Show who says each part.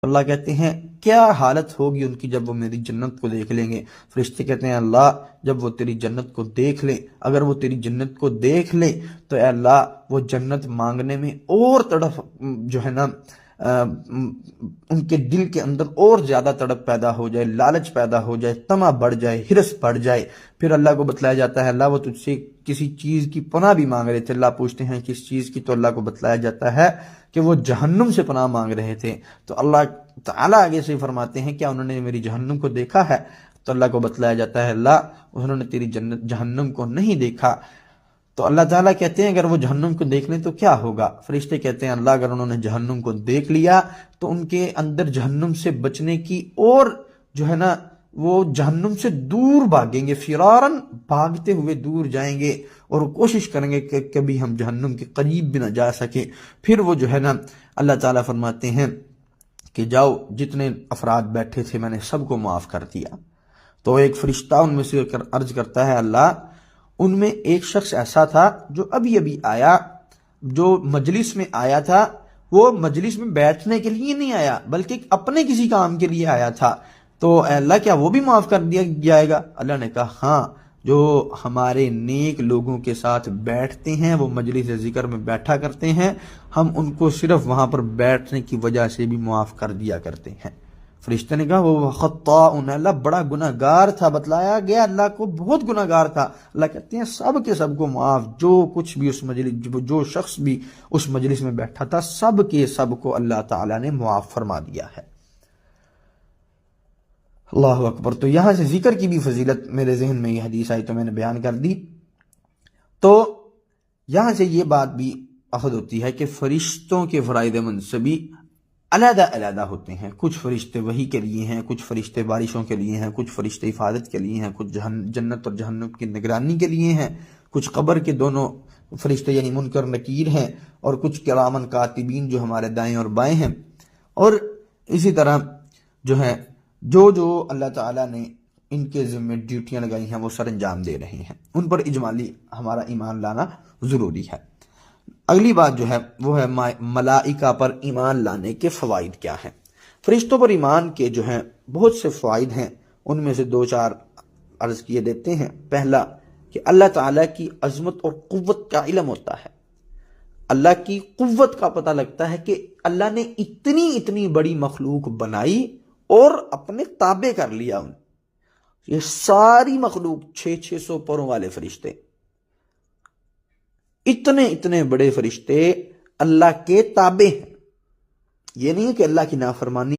Speaker 1: تو اللہ کہتے ہیں کیا حالت ہوگی ان کی جب وہ میری جنت کو دیکھ لیں گے۔ فرشتے کہتے ہیں اللہ جب وہ تیری جنت کو دیکھ لیں، اگر وہ تیری جنت کو دیکھ لیں تو اے اللہ وہ جنت مانگنے میں اور تڑپ جو ہے نا ان کے دل کے اندر اور زیادہ تڑپ پیدا ہو جائے، لالچ پیدا ہو جائے، طمع بڑھ جائے، ہرس بڑھ جائے۔ پھر اللہ کو بتلایا جاتا ہے اللہ وہ تجھ سے کسی چیز کی پناہ بھی مانگ رہے تھے، اللہ پوچھتے ہیں کس چیز کی، تو اللہ کو بتلایا جاتا ہے کہ وہ جہنم سے پناہ مانگ رہے تھے۔ تو اللہ تعالیٰ آگے سے فرماتے ہیں کیا انہوں نے میری جہنم کو دیکھا ہے؟ تو اللہ کو بتلایا جاتا ہے اللہ انہوں نے تیری جہنم کو نہیں دیکھا۔ تو اللہ تعالیٰ کہتے ہیں اگر وہ جہنم کو دیکھ لیں تو کیا ہوگا؟ فرشتے کہتے ہیں اللہ اگر انہوں نے جہنم کو دیکھ لیا تو ان کے اندر جہنم سے بچنے کی اور جو ہے نا وہ جہنم سے دور بھاگیں گے، فرارن بھاگتے ہوئے دور جائیں گے اور کوشش کریں گے کہ کبھی ہم جہنم کے قریب بھی نہ جا سکیں۔ پھر وہ جو ہے نا اللہ تعالیٰ فرماتے ہیں کہ جاؤ جتنے افراد بیٹھے تھے میں نے سب کو معاف کر دیا۔ تو ایک فرشتہ ان میں سے عرض کرتا ہے اللہ ان میں ایک شخص ایسا تھا جو ابھی ابھی آیا، جو مجلس میں آیا تھا، وہ مجلس میں بیٹھنے کے لیے نہیں آیا بلکہ اپنے کسی کام کے لیے آیا تھا، تو اے اللہ کیا وہ بھی معاف کر دیا جائے گا؟ اللہ نے کہا ہاں، جو ہمارے نیک لوگوں کے ساتھ بیٹھتے ہیں وہ مجلس ذکر میں بیٹھا کرتے ہیں، ہم ان کو صرف وہاں پر بیٹھنے کی وجہ سے بھی معاف کر دیا کرتے ہیں۔ فرشتے نے کہا وہ خطاء، اللہ بڑا گناہ گار تھا، بتلایا گیا اللہ کو بہت گناہ گار تھا۔ اللہ کہتے ہیں سب کے سب کو معاف، جو کچھ بھی اس مجلس، جو شخص بھی اس مجلس میں بیٹھا تھا سب کے سب کو اللہ تعالیٰ نے معاف فرما دیا ہے۔ اللہ اکبر۔ تو یہاں سے ذکر کی بھی فضیلت میرے ذہن میں یہ حدیث آئی تو میں نے بیان کر دی۔ تو یہاں سے یہ بات بھی اخذ ہوتی ہے کہ فرشتوں کے فرائض منصبی علیحدہ علیحدہ ہوتے ہیں۔ کچھ فرشتے وحی کے لیے ہیں، کچھ فرشتے بارشوں کے لیے ہیں، کچھ فرشتے حفاظت کے لیے ہیں، کچھ جنت اور جہنم کی نگرانی کے لیے ہیں، کچھ قبر کے دونوں فرشتے یعنی منکر نکیر ہیں، اور کچھ کرامن کاتبین جو ہمارے دائیں اور بائیں ہیں۔ اور اسی طرح جو ہے جو اللہ تعالیٰ نے ان کے ذمہ ڈیوٹیاں لگائی ہیں وہ سر انجام دے رہے ہیں، ان پر اجمالی ہمارا ایمان لانا ضروری ہے۔ اگلی بات جو ہے وہ ہے ملائکہ پر ایمان لانے کے فوائد کیا ہیں۔ فرشتوں پر ایمان کے جو ہیں بہت سے فوائد ہیں، ان میں سے دو چار عرض کیے دیتے ہیں۔ پہلا کہ اللہ تعالیٰ کی عظمت اور قوت کا علم ہوتا ہے، اللہ کی قوت کا پتہ لگتا ہے کہ اللہ نے اتنی بڑی مخلوق بنائی اور اپنے تابع کر لیا ان، یہ ساری مخلوق 600 پروں والے فرشتے، اتنے بڑے فرشتے اللہ کے تابع ہیں۔ یہ نہیں ہے کہ اللہ کی نافرمانی